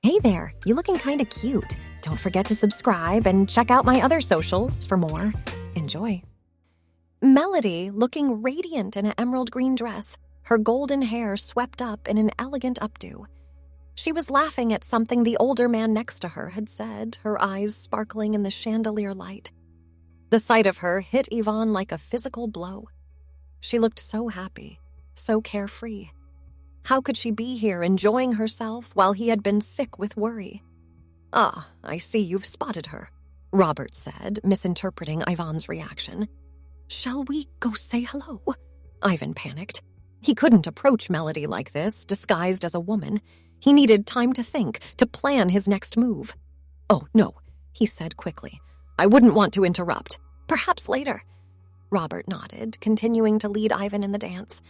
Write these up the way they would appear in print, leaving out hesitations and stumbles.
Hey there, you looking kinda cute. Don't forget to subscribe and check out my other socials for more. Enjoy. Melody, looking radiant in an emerald green dress, her golden hair swept up in an elegant updo. She was laughing at something the older man next to her had said, her eyes sparkling in the chandelier light. The sight of her hit Yvonne like a physical blow. She looked so happy, so carefree. How could she be here enjoying herself while he had been sick with worry? "Ah, I see you've spotted her," Robert said, misinterpreting Yvonne's reaction. "Shall we go say hello?" Ivan panicked. He couldn't approach Melody like this, disguised as a woman. He needed time to think, to plan his next move. "Oh, no," he said quickly. "I wouldn't want to interrupt. Perhaps later." Robert nodded, continuing to lead Ivan in the dance.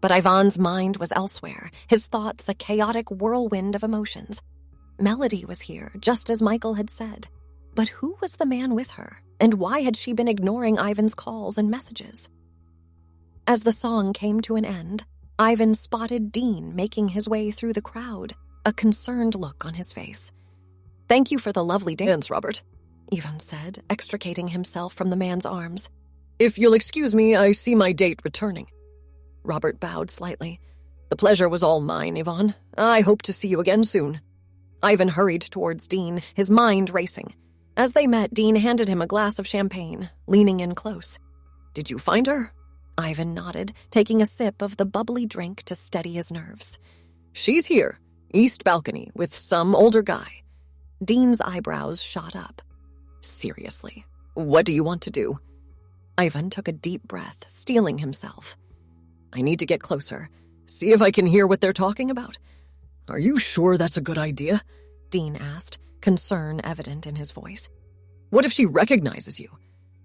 But Ivan's mind was elsewhere, his thoughts a chaotic whirlwind of emotions. Melody was here, just as Michael had said. But who was the man with her, and why had she been ignoring Ivan's calls and messages? As the song came to an end, Ivan spotted Dean making his way through the crowd, a concerned look on his face. "Thank you for the lovely dance, Robert," Ivan said, extricating himself from the man's arms. "If you'll excuse me, I see my date returning." Robert bowed slightly. "The pleasure was all mine, Yvonne. I hope to see you again soon." Ivan hurried towards Dean, his mind racing. As they met, Dean handed him a glass of champagne, leaning in close. "Did you find her?" Ivan nodded, taking a sip of the bubbly drink to steady his nerves. "She's here, east balcony, with some older guy." Dean's eyebrows shot up. "Seriously, what do you want to do?" Ivan took a deep breath, steeling himself. "I need to get closer, see if I can hear what they're talking about." "Are you sure that's a good idea?" Dean asked, concern evident in his voice. "What if she recognizes you?"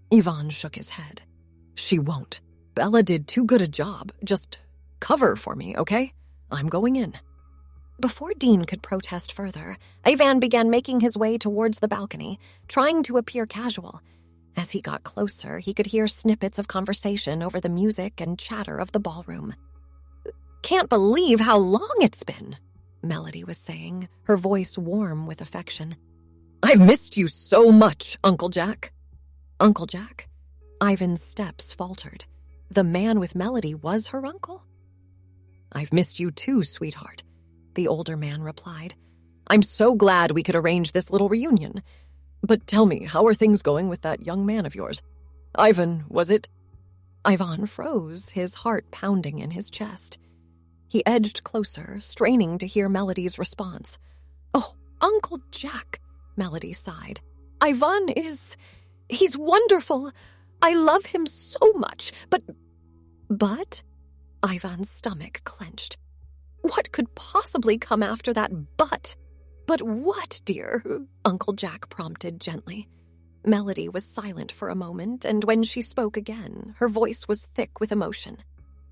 Yvonne shook his head. "She won't. Bella did too good a job. Just cover for me, okay? I'm going in." Before Dean could protest further, Ivan began making his way towards the balcony, trying to appear casual. As he got closer, he could hear snippets of conversation over the music and chatter of the ballroom. "Can't believe how long it's been," Melody was saying, her voice warm with affection. "I've missed you so much, Uncle Jack." Uncle Jack? Ivan's steps faltered. The man with Melody was her uncle? "I've missed you too, sweetheart," the older man replied. "I'm so glad we could arrange this little reunion. But tell me, how are things going with that young man of yours? Ivan, was it?" Ivan froze, his heart pounding in his chest. He edged closer, straining to hear Melody's response. "Oh, Uncle Jack," Melody sighed. "Ivan he's wonderful. I love him so much, but?" Ivan's stomach clenched. What could possibly come after that but? "But what, dear?" Uncle Jack prompted gently. Melody was silent for a moment, and when she spoke again, her voice was thick with emotion.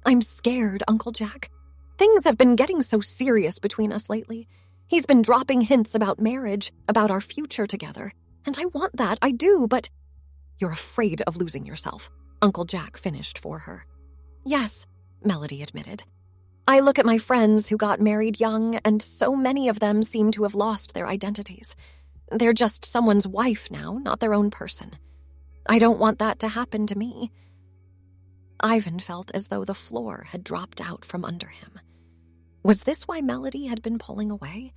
"I'm scared, Uncle Jack. Things have been getting so serious between us lately. He's been dropping hints about marriage, about our future together. And I want that, I do, but—" "You're afraid of losing yourself," Uncle Jack finished for her. "Yes," Melody admitted. "I look at my friends who got married young, and so many of them seem to have lost their identities. They're just someone's wife now, not their own person. I don't want that to happen to me." Ivan felt as though the floor had dropped out from under him. Was this why Melody had been pulling away?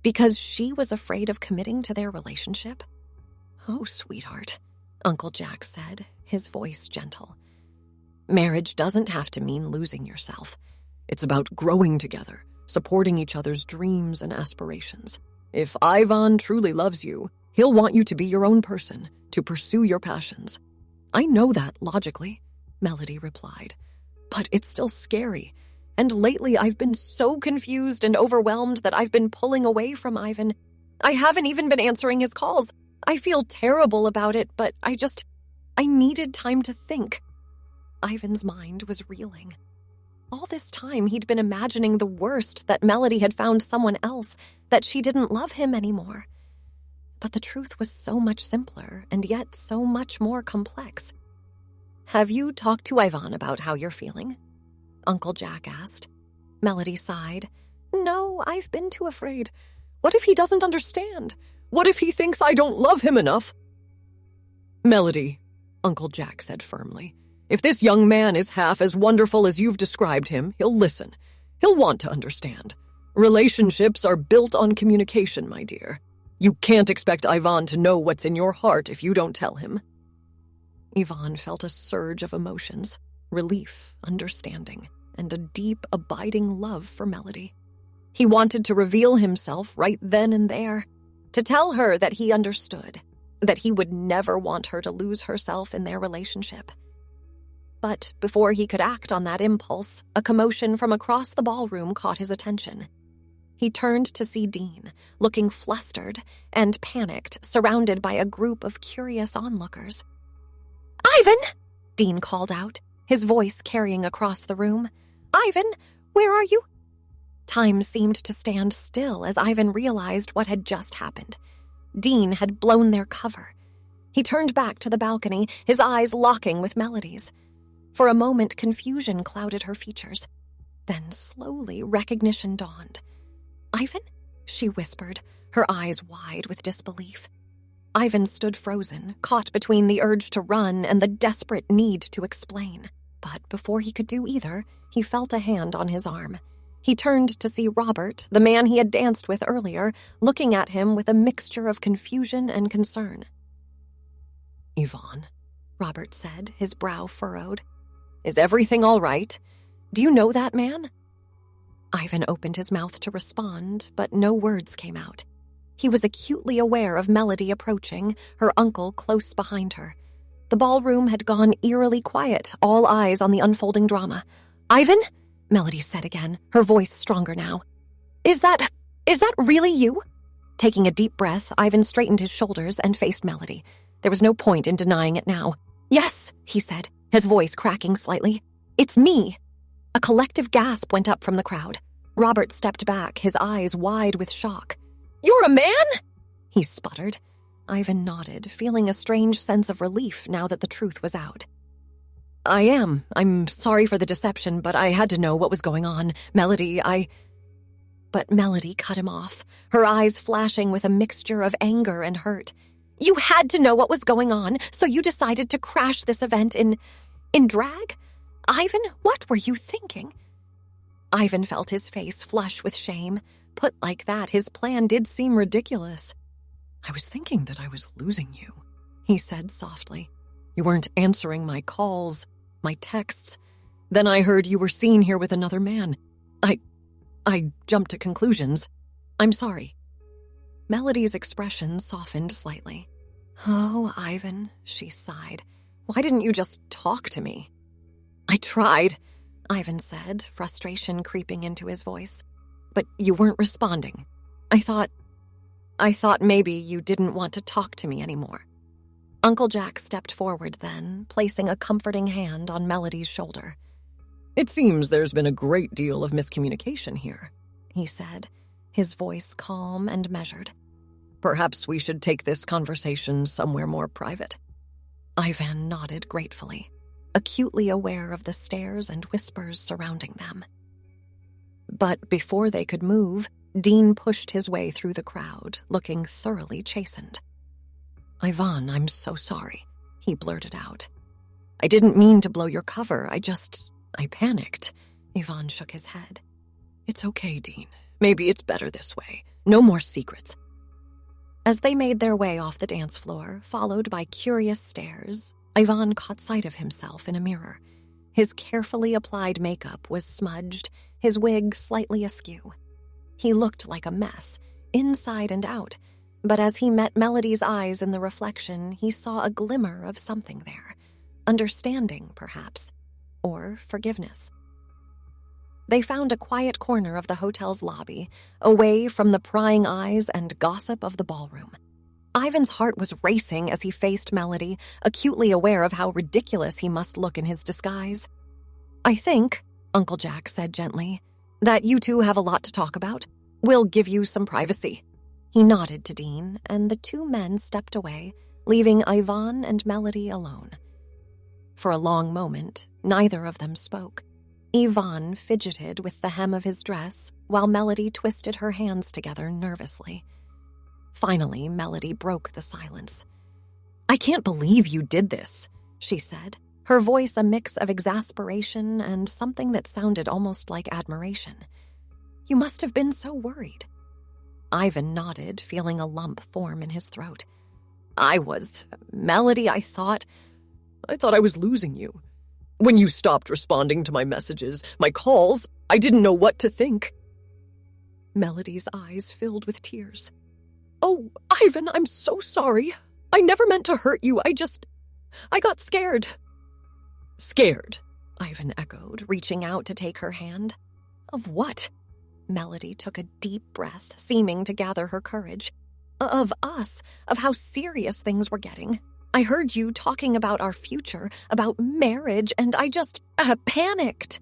Because she was afraid of committing to their relationship? "Oh, sweetheart," Uncle Jack said, his voice gentle. "Marriage doesn't have to mean losing yourself. It's about growing together, supporting each other's dreams and aspirations. If Ivan truly loves you, he'll want you to be your own person, to pursue your passions." "I know that logically," Melody replied. "But it's still scary. And lately I've been so confused and overwhelmed that I've been pulling away from Ivan. I haven't even been answering his calls. I feel terrible about it, but I needed time to think." Ivan's mind was reeling. All this time he'd been imagining the worst, that Melody had found someone else, that she didn't love him anymore. But the truth was so much simpler, and yet so much more complex. "Have you talked to Ivan about how you're feeling?" Uncle Jack asked. Melody sighed. "No, I've been too afraid. What if he doesn't understand? What if he thinks I don't love him enough? Melody, Uncle Jack said firmly, if this young man is half as wonderful as you've described him, he'll listen. He'll want to understand. Relationships are built on communication, my dear. You can't expect Ivan to know what's in your heart if you don't tell him. Ivan felt a surge of emotions, relief, understanding, and a deep, abiding love for Melody. He wanted to reveal himself right then and there, to tell her that he understood, that he would never want her to lose herself in their relationship. But before he could act on that impulse, a commotion from across the ballroom caught his attention. He turned to see Dean, looking flustered and panicked, surrounded by a group of curious onlookers. "Ivan!" Dean called out, his voice carrying across the room. "Ivan, where are you?" Time seemed to stand still as Ivan realized what had just happened. Dean had blown their cover. He turned back to the balcony, his eyes locking with Melody's. For a moment, confusion clouded her features. Then slowly, recognition dawned. "Ivan?" she whispered, her eyes wide with disbelief. Ivan stood frozen, caught between the urge to run and the desperate need to explain. But before he could do either, he felt a hand on his arm. He turned to see Robert, the man he had danced with earlier, looking at him with a mixture of confusion and concern. "Ivan," Robert said, his brow furrowed. "Is everything all right? Do you know that man?" Ivan opened his mouth to respond, but no words came out. He was acutely aware of Melody approaching, her uncle close behind her. The ballroom had gone eerily quiet, all eyes on the unfolding drama. "Ivan?" Melody said again, her voice stronger now. Is that really you?" Taking a deep breath, Ivan straightened his shoulders and faced Melody. There was no point in denying it now. "Yes," he said, his voice cracking slightly. "It's me." A collective gasp went up from the crowd. Robert stepped back, his eyes wide with shock. "You're a man?" he sputtered. Ivan nodded, feeling a strange sense of relief now that the truth was out. "I am. I'm sorry for the deception, but I had to know what was going on. Melody, But Melody cut him off, her eyes flashing with a mixture of anger and hurt. "You had to know what was going on, so you decided to crash this event in drag? Ivan, what were you thinking?" Ivan felt his face flush with shame. Put like that, his plan did seem ridiculous. "I was thinking that I was losing you," he said softly. "You weren't answering my calls, my texts. Then I heard you were seen here with another man. I jumped to conclusions. I'm sorry." Melody's expression softened slightly. "Oh, Ivan," she sighed. "Why didn't you just talk to me?" "I tried," Ivan said, frustration creeping into his voice. "But you weren't responding. I thought maybe you didn't want to talk to me anymore." Uncle Jack stepped forward then, placing a comforting hand on Melody's shoulder. "It seems there's been a great deal of miscommunication here," he said, his voice calm and measured. "Perhaps we should take this conversation somewhere more private." Ivan nodded gratefully, acutely aware of the stares and whispers surrounding them. But before they could move, Dean pushed his way through the crowd, looking thoroughly chastened. "Ivan, I'm so sorry," he blurted out. "I didn't mean to blow your cover, I panicked." Ivan shook his head. "It's okay, Dean. Maybe it's better this way. No more secrets." As they made their way off the dance floor, followed by curious stares, Ivan caught sight of himself in a mirror. His carefully applied makeup was smudged, his wig slightly askew. He looked like a mess, inside and out, but as he met Melody's eyes in the reflection, he saw a glimmer of something there. Understanding, perhaps, or forgiveness. They found a quiet corner of the hotel's lobby, away from the prying eyes and gossip of the ballroom. Ivan's heart was racing as he faced Melody, acutely aware of how ridiculous he must look in his disguise. "I think," Uncle Jack said gently, "that you two have a lot to talk about. We'll give you some privacy." He nodded to Dean, and the two men stepped away, leaving Ivan and Melody alone. For a long moment, neither of them spoke. Yvonne fidgeted with the hem of his dress while Melody twisted her hands together nervously. Finally, Melody broke the silence. "I can't believe you did this," she said, her voice a mix of exasperation and something that sounded almost like admiration. "You must have been so worried." Ivan nodded, feeling a lump form in his throat. Melody, I thought I was losing you. When you stopped responding to my messages, my calls, I didn't know what to think." Melody's eyes filled with tears. "Oh, Ivan, I'm so sorry. I never meant to hurt you. I got scared." "Scared?" Ivan echoed, reaching out to take her hand. "Of what?" Melody took a deep breath, seeming to gather her courage. "Of us, of how serious things were getting. I heard you talking about our future, about marriage, and I just panicked."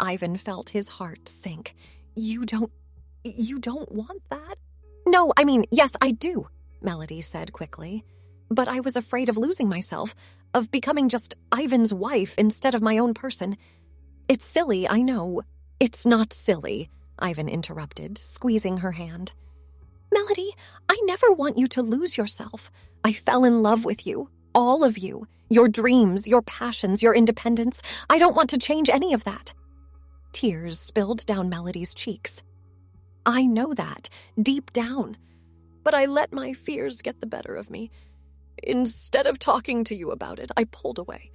Ivan felt his heart sink. You don't want that?" "No, I mean, yes, I do," Melody said quickly. "But I was afraid of losing myself, of becoming just Ivan's wife instead of my own person. It's silly, I know." "It's not silly," Ivan interrupted, squeezing her hand. "Melody, I never want you to lose yourself. I fell in love with you, all of you, your dreams, your passions, your independence. I don't want to change any of that." Tears spilled down Melody's cheeks. "I know that, deep down. But I let my fears get the better of me. Instead of talking to you about it, I pulled away.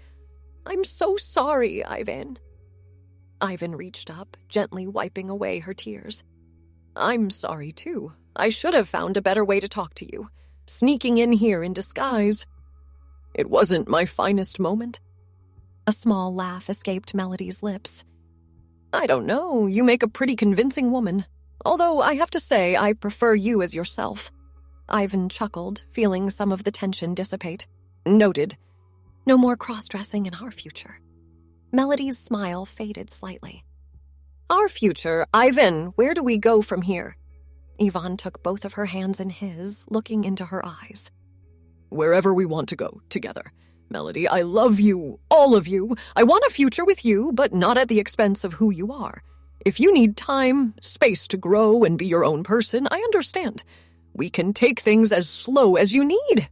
I'm so sorry, Ivan." Ivan reached up, gently wiping away her tears. "I'm sorry, too. I should have found a better way to talk to you. Sneaking in here in disguise. It wasn't my finest moment." A small laugh escaped Melody's lips. "I don't know, you make a pretty convincing woman. Although I have to say I prefer you as yourself." Ivan chuckled, feeling some of the tension dissipate. "Noted. No more cross-dressing in our future." Melody's smile faded slightly. "Our future? Ivan, where do we go from here?" Yvonne took both of her hands in his, looking into her eyes. "Wherever we want to go, together. Melody, I love you, all of you. I want a future with you, but not at the expense of who you are. If you need time, space to grow and be your own person, I understand. We can take things as slow as you need."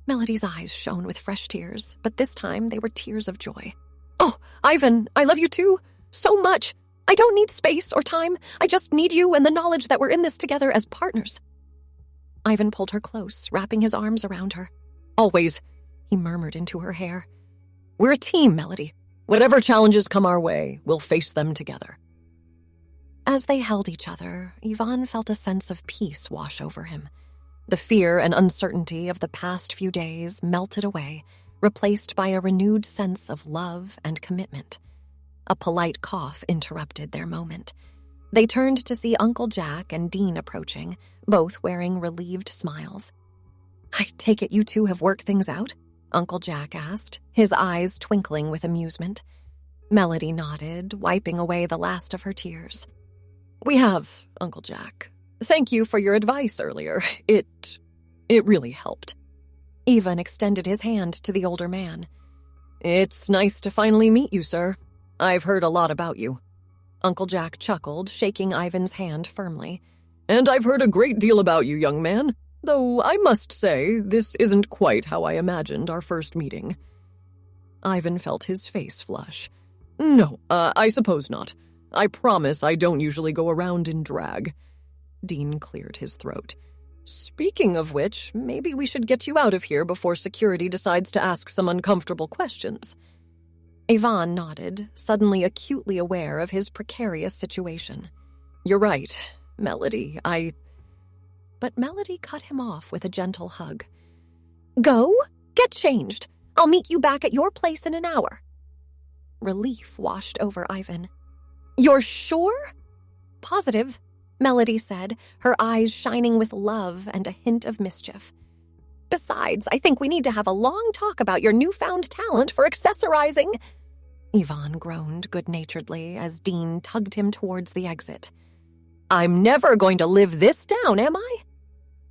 Melody's eyes shone with fresh tears, but this time they were tears of joy. "Oh, Ivan, I love you too, so much. I don't need space or time. I just need you and the knowledge that we're in this together as partners." Ivan pulled her close, wrapping his arms around her. "Always," he murmured into her hair. "We're a team, Melody. Whatever challenges come our way, we'll face them together." As they held each other, Yvonne felt a sense of peace wash over him. The fear and uncertainty of the past few days melted away, replaced by a renewed sense of love and commitment. A polite cough interrupted their moment. They turned to see Uncle Jack and Dean approaching, both wearing relieved smiles. "I take it you two have worked things out?" Uncle Jack asked, his eyes twinkling with amusement. Melody nodded, wiping away the last of her tears. "We have, Uncle Jack. Thank you for your advice earlier. It really helped." Ivan extended his hand to the older man. "It's nice to finally meet you, sir. I've heard a lot about you." Uncle Jack chuckled, shaking Ivan's hand firmly. "And I've heard a great deal about you, young man, though I must say this isn't quite how I imagined our first meeting." Ivan felt his face flush. "No, I suppose not. I promise I don't usually go around in drag." Dean cleared his throat. "Speaking of which, maybe we should get you out of here before security decides to ask some uncomfortable questions." Yvonne nodded, suddenly acutely aware of his precarious situation. "You're right, Melody, But Melody cut him off with a gentle hug. "Go? Get changed. I'll meet you back at your place in an hour." Relief washed over Ivan. "You're sure?" "Positive," Melody said, her eyes shining with love and a hint of mischief. "Besides, I think we need to have a long talk about your newfound talent for accessorizing." Yvonne groaned good-naturedly as Dean tugged him towards the exit. "I'm never going to live this down, am I?"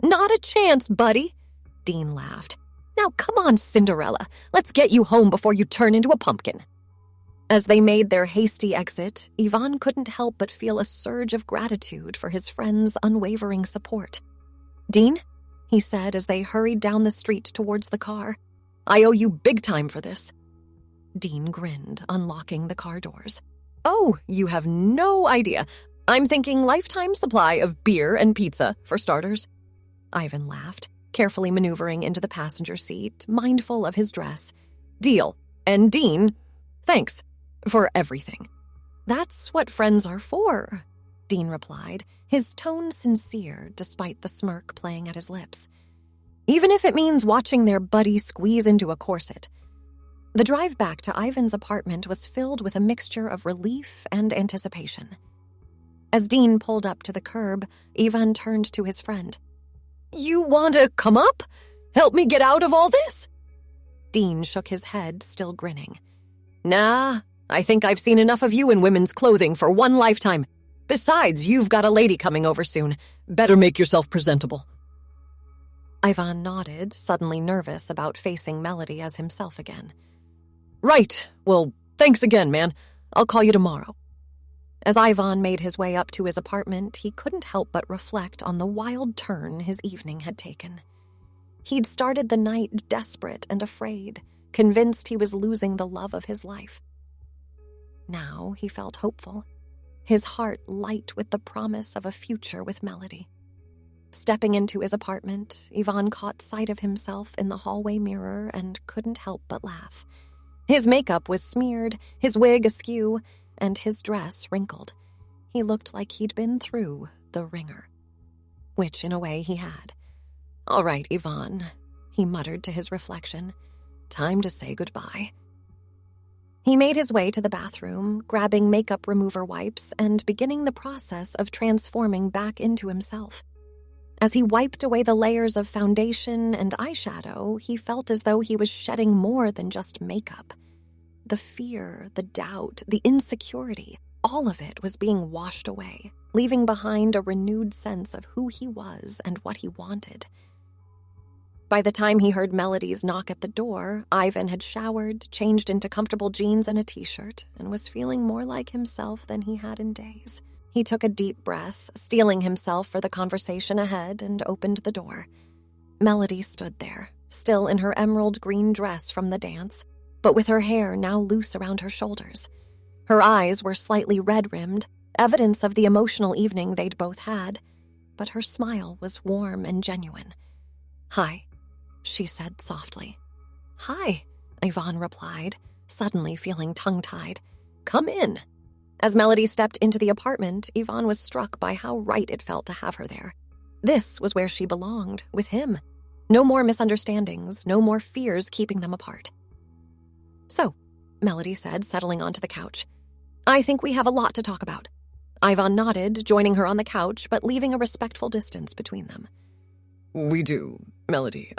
"Not a chance, buddy," Dean laughed. "Now come on, Cinderella. Let's get you home before you turn into a pumpkin." As they made their hasty exit, Ivan couldn't help but feel a surge of gratitude for his friend's unwavering support. "Dean," he said as they hurried down the street towards the car, "I owe you big time for this." Dean grinned, unlocking the car doors. "Oh, you have no idea. I'm thinking lifetime supply of beer and pizza, for starters." Ivan laughed, carefully maneuvering into the passenger seat, mindful of his dress. "Deal. And Dean, thanks for everything." "That's what friends are for," Dean replied, his tone sincere despite the smirk playing at his lips. "Even if it means watching their buddy squeeze into a corset." The drive back to Ivan's apartment was filled with a mixture of relief and anticipation. As Dean pulled up to the curb, Ivan turned to his friend. "You want to come up? Help me get out of all this?" Dean shook his head, still grinning. "Nah, I think I've seen enough of you in women's clothing for one lifetime. Besides, you've got a lady coming over soon. Better make yourself presentable." Ivan nodded, suddenly nervous about facing Melody as himself again. "Right. Well, thanks again, man. I'll call you tomorrow." As Ivan made his way up to his apartment, he couldn't help but reflect on the wild turn his evening had taken. He'd started the night desperate and afraid, convinced he was losing the love of his life. Now he felt hopeful, his heart light with the promise of a future with Melody. Stepping into his apartment, Ivan caught sight of himself in the hallway mirror and couldn't help but laugh. His makeup was smeared, his wig askew, and his dress wrinkled. He looked like he'd been through the ringer. Which, in a way, he had. "All right, Ivan," he muttered to his reflection. "Time to say goodbye." He made his way to the bathroom, grabbing makeup remover wipes and beginning the process of transforming back into himself. As he wiped away the layers of foundation and eyeshadow, he felt as though he was shedding more than just makeup. The fear, the doubt, the insecurity, all of it was being washed away, leaving behind a renewed sense of who he was and what he wanted. By the time he heard Melody's knock at the door, Ivan had showered, changed into comfortable jeans and a t-shirt, and was feeling more like himself than he had in days. He took a deep breath, steeling himself for the conversation ahead, and opened the door. Melody stood there, still in her emerald green dress from the dance, but with her hair now loose around her shoulders. Her eyes were slightly red-rimmed, evidence of the emotional evening they'd both had, but her smile was warm and genuine. "Hi," she said softly. "Hi," Ivan replied, suddenly feeling tongue-tied. "Come in." As Melody stepped into the apartment, Ivan was struck by how right it felt to have her there. This was where she belonged, with him. No more misunderstandings, no more fears keeping them apart. "So," Melody said, settling onto the couch, "I think we have a lot to talk about." Ivan nodded, joining her on the couch, but leaving a respectful distance between them. "We do, Melody.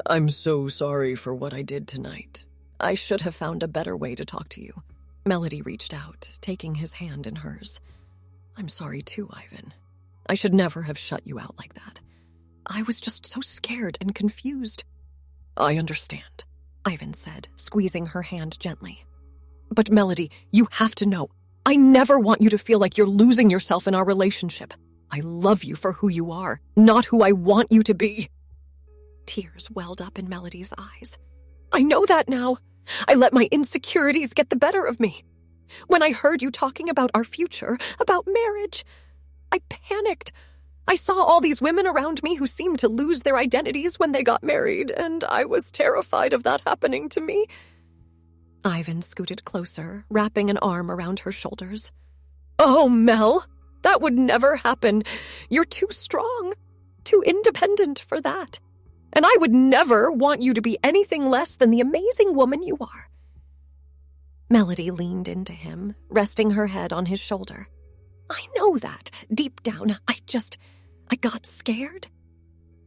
I'm so sorry for what I did tonight. I should have found a better way to talk to you." Melody reached out, taking his hand in hers. "I'm sorry too, Ivan. I should never have shut you out like that. I was just so scared and confused." "I understand," Ivan said, squeezing her hand gently. "But Melody, you have to know, I never want you to feel like you're losing yourself in our relationship. I love you for who you are, not who I want you to be." Tears welled up in Melody's eyes. "I know that now. I let my insecurities get the better of me. When I heard you talking about our future, about marriage, I panicked. I saw all these women around me who seemed to lose their identities when they got married, and I was terrified of that happening to me." Ivan scooted closer, wrapping an arm around her shoulders. "Oh, Mel, that would never happen. You're too strong, too independent for that. And I would never want you to be anything less than the amazing woman you are." Melody leaned into him, resting her head on his shoulder. "I know that. Deep down, I got scared.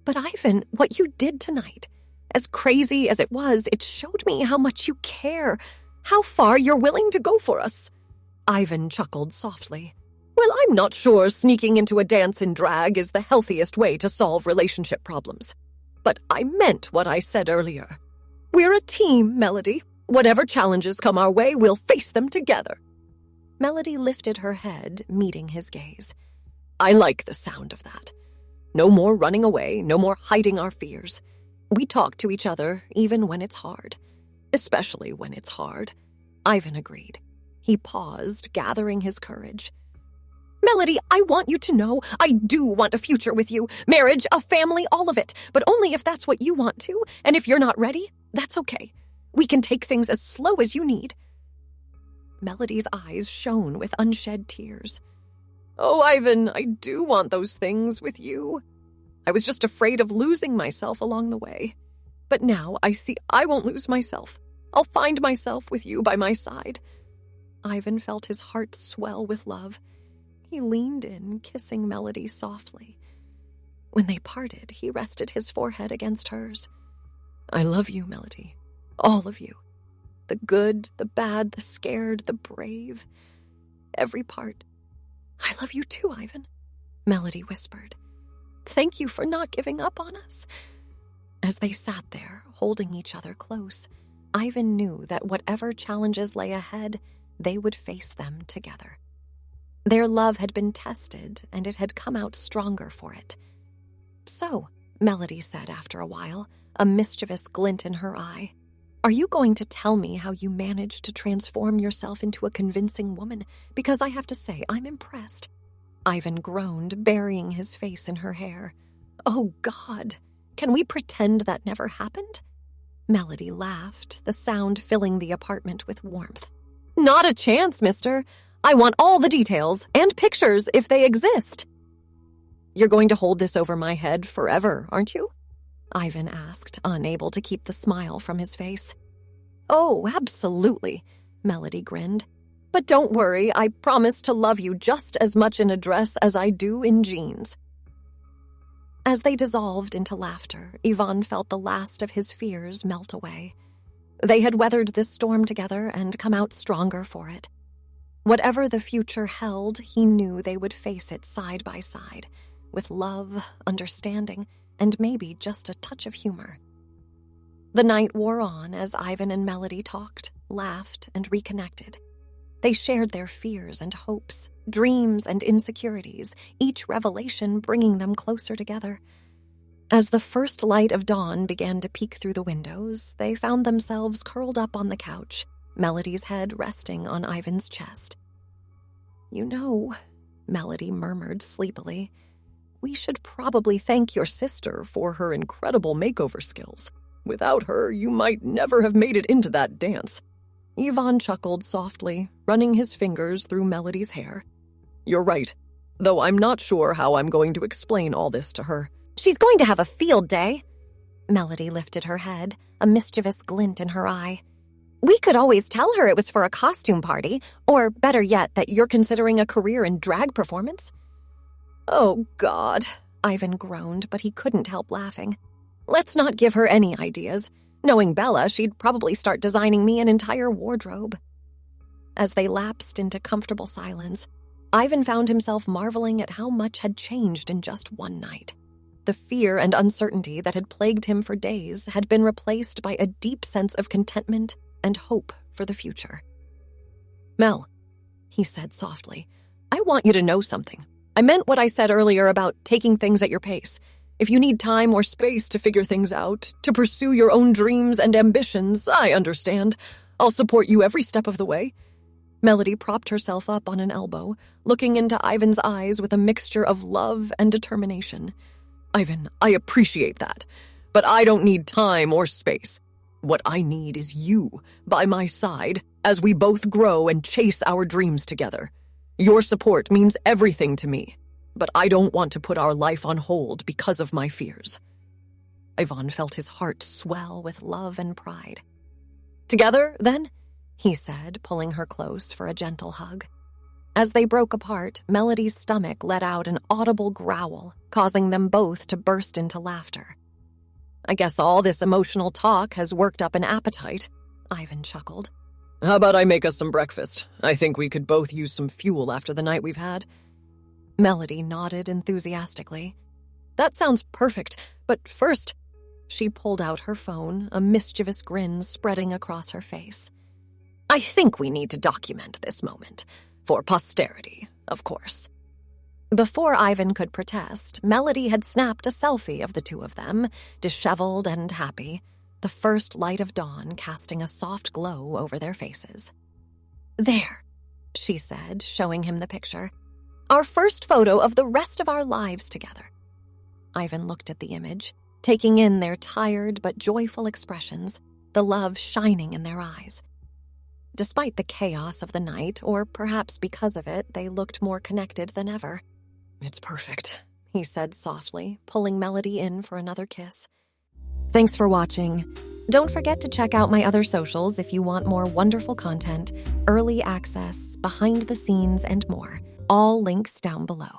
But Ivan, what you did tonight, as crazy as it was, it showed me how much you care, how far you're willing to go for us." Ivan chuckled softly. "Well, I'm not sure sneaking into a dance in drag is the healthiest way to solve relationship problems. But I meant what I said earlier. We're a team, Melody. Whatever challenges come our way, we'll face them together. Melody lifted her head, meeting his gaze. I like the sound of that. No more running away, no more hiding our fears. We talk to each other even when it's hard. Especially when it's hard. Ivan agreed. He paused, gathering his courage. Melody, I want you to know I do want a future with you. Marriage, a family, all of it. But only if that's what you want to. And if you're not ready, that's okay. We can take things as slow as you need. Melody's eyes shone with unshed tears. Oh, Ivan, I do want those things with you. I was just afraid of losing myself along the way. But now I see I won't lose myself. I'll find myself with you by my side. Ivan felt his heart swell with love. He leaned in, kissing Melody softly. When they parted, he rested his forehead against hers. I love you, Melody. All of you. The good, the bad, the scared, the brave. Every part. I love you too, Ivan, Melody whispered. Thank you for not giving up on us. As they sat there, holding each other close, Ivan knew that whatever challenges lay ahead, they would face them together. Their love had been tested, and it had come out stronger for it. So, Melody said after a while, a mischievous glint in her eye, are you going to tell me how you managed to transform yourself into a convincing woman? Because I have to say, I'm impressed. Ivan groaned, burying his face in her hair. Oh, God, can we pretend that never happened? Melody laughed, the sound filling the apartment with warmth. Not a chance, mister. I want all the details, and pictures if they exist. You're going to hold this over my head forever, aren't you? Ivan asked, unable to keep the smile from his face. Oh, absolutely, Melody grinned. But don't worry, I promise to love you just as much in a dress as I do in jeans. As they dissolved into laughter, Ivan felt the last of his fears melt away. They had weathered this storm together and come out stronger for it. Whatever the future held, he knew they would face it side by side, with love, understanding, and maybe just a touch of humor. The night wore on as Ivan and Melody talked, laughed, and reconnected. They shared their fears and hopes, dreams and insecurities, each revelation bringing them closer together. As the first light of dawn began to peek through the windows, they found themselves curled up on the couch, Melody's head resting on Ivan's chest. You know, Melody murmured sleepily, we should probably thank your sister for her incredible makeover skills. Without her, you might never have made it into that dance. Ivan chuckled softly, running his fingers through Melody's hair. You're right, though I'm not sure how I'm going to explain all this to her. She's going to have a field day. Melody lifted her head, a mischievous glint in her eye. We could always tell her it was for a costume party, or better yet, that you're considering a career in drag performance. Oh, God, Ivan groaned, but he couldn't help laughing. Let's not give her any ideas. Knowing Bella, she'd probably start designing me an entire wardrobe. As they lapsed into comfortable silence, Ivan found himself marveling at how much had changed in just one night. The fear and uncertainty that had plagued him for days had been replaced by a deep sense of contentment and hope for the future. Mel, he said softly, I want you to know something. I meant what I said earlier about taking things at your pace. If you need time or space to figure things out, to pursue your own dreams and ambitions, I understand. I'll support you every step of the way. Melody propped herself up on an elbow, looking into Ivan's eyes with a mixture of love and determination. Ivan, I appreciate that, but I don't need time or space. What I need is you by my side as we both grow and chase our dreams together. Your support means everything to me, but I don't want to put our life on hold because of my fears. Ivan felt his heart swell with love and pride. Together, then? He said, pulling her close for a gentle hug. As they broke apart, Melody's stomach let out an audible growl, causing them both to burst into laughter. I guess all this emotional talk has worked up an appetite, Ivan chuckled. How about I make us some breakfast? I think we could both use some fuel after the night we've had. Melody nodded enthusiastically. That sounds perfect, but first, She pulled out her phone, a mischievous grin spreading across her face. I think we need to document this moment. For posterity, of course. Before Ivan could protest, Melody had snapped a selfie of the two of them, disheveled and happy, the first light of dawn casting a soft glow over their faces. There, she said, showing him the picture. Our first photo of the rest of our lives together. Ivan looked at the image, taking in their tired but joyful expressions, the love shining in their eyes. Despite the chaos of the night, or perhaps because of it, they looked more connected than ever. It's perfect, he said softly, pulling Melody in for another kiss. Thanks for watching. Don't forget to check out my other socials if you want more wonderful content, early access, behind the scenes, and more. All links down below.